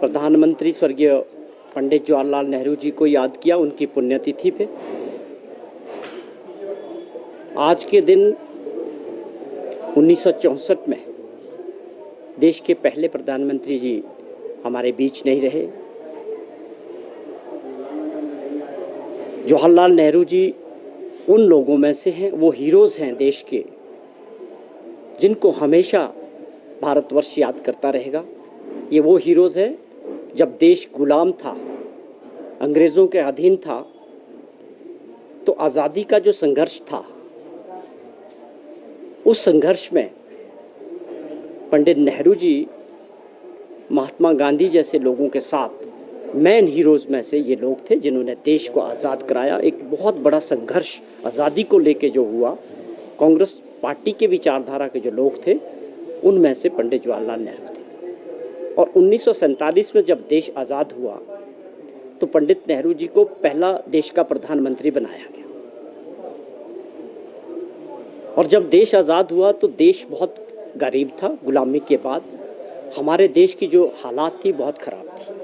प्रधानमंत्री स्वर्गीय पंडित जवाहरलाल नेहरू जी को याद किया उनकी पुण्यतिथि पे। आज के दिन 1964 में देश के पहले प्रधानमंत्री जी हमारे बीच नहीं रहे। जवाहरलाल नेहरू जी उन लोगों में से हैं, वो हीरोज़ हैं देश के, जिनको हमेशा भारतवर्ष याद करता रहेगा। ये वो हीरोज़ हैं जब देश गुलाम था, अंग्रेज़ों के अधीन था, तो आज़ादी का जो संघर्ष था, उस संघर्ष में पंडित नेहरू जी महात्मा गांधी जैसे लोगों के साथ मेन हीरोज़ में से ये लोग थे जिन्होंने देश को आज़ाद कराया। एक बहुत बड़ा संघर्ष आज़ादी को लेके जो हुआ, कांग्रेस पार्टी के विचारधारा के जो लोग थे उनमें से पंडित जवाहरलाल नेहरू थे। और 1947 में जब देश आज़ाद हुआ तो पंडित नेहरू जी को पहला देश का प्रधानमंत्री बनाया गया। और जब देश आज़ाद हुआ तो देश बहुत गरीब था। गुलामी के बाद हमारे देश की जो हालात थी बहुत ख़राब थी।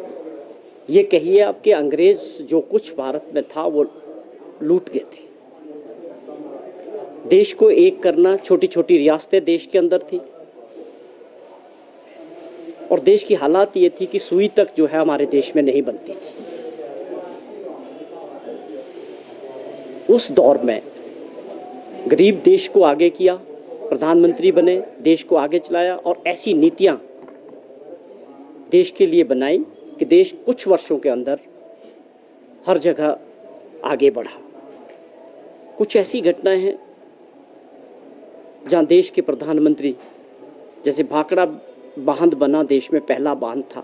ये कहिए आप कि अंग्रेज़ जो कुछ भारत में था वो लूट गए थे। देश को एक करना, छोटी छोटी रियासतें देश के अंदर थी और देश की हालात ये थी कि सुई तक जो है हमारे देश में नहीं बनती थी। उस दौर में गरीब देश को आगे किया, प्रधानमंत्री बने, देश को आगे चलाया और ऐसी नीतियां देश के लिए बनाई कि देश कुछ वर्षों के अंदर हर जगह आगे बढ़ा। कुछ ऐसी घटनाएं हैं जहां देश के प्रधानमंत्री, जैसे भाखड़ा बांध बना, देश में पहला बांध था,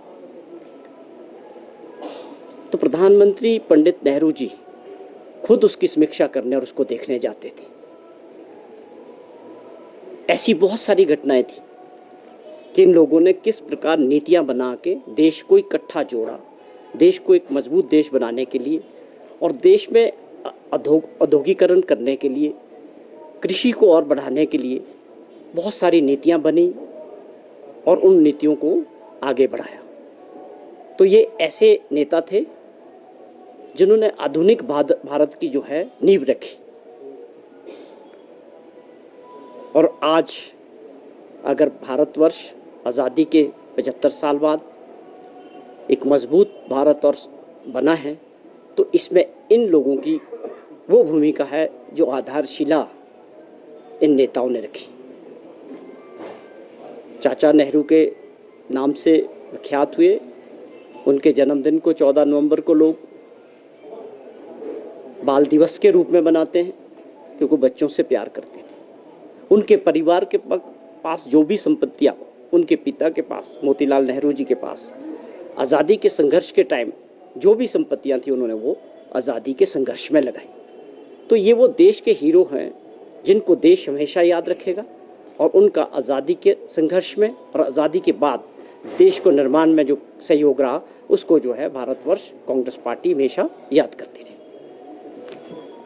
तो प्रधानमंत्री पंडित नेहरू जी खुद उसकी समीक्षा करने और उसको देखने जाते थे। ऐसी बहुत सारी घटनाएं थी कि इन लोगों ने किस प्रकार नीतियां बना के देश को इकट्ठा जोड़ा, देश को एक मजबूत देश बनाने के लिए और देश में औद्योगिकरण करने के लिए, कृषि को और बढ़ाने के लिए बहुत सारी नीतियां बनी और उन नीतियों को आगे बढ़ाया। तो ये ऐसे नेता थे जिन्होंने आधुनिक भारत की जो है नींव रखी। और आज अगर भारतवर्ष आज़ादी के 75 साल बाद एक मजबूत भारत और बना है तो इसमें इन लोगों की वो भूमिका है जो आधारशिला इन नेताओं ने रखी। चाचा नेहरू के नाम से विख्यात हुए। उनके जन्मदिन को 14 नवंबर को लोग बाल दिवस के रूप में मनाते हैं क्योंकि बच्चों से प्यार करते थे। उनके परिवार के पास जो भी संपत्तियाँ, उनके पिता के पास, मोतीलाल नेहरू जी के पास, आज़ादी के संघर्ष के टाइम जो भी संपत्तियाँ थी उन्होंने वो आज़ादी के संघर्ष में लगाई। तो ये वो देश के हीरो हैं जिनको देश हमेशा याद रखेगा और उनका आज़ादी के संघर्ष में और आज़ादी के बाद देश को निर्माण में जो सहयोग रहा उसको जो है भारतवर्ष कांग्रेस पार्टी हमेशा याद करती रही।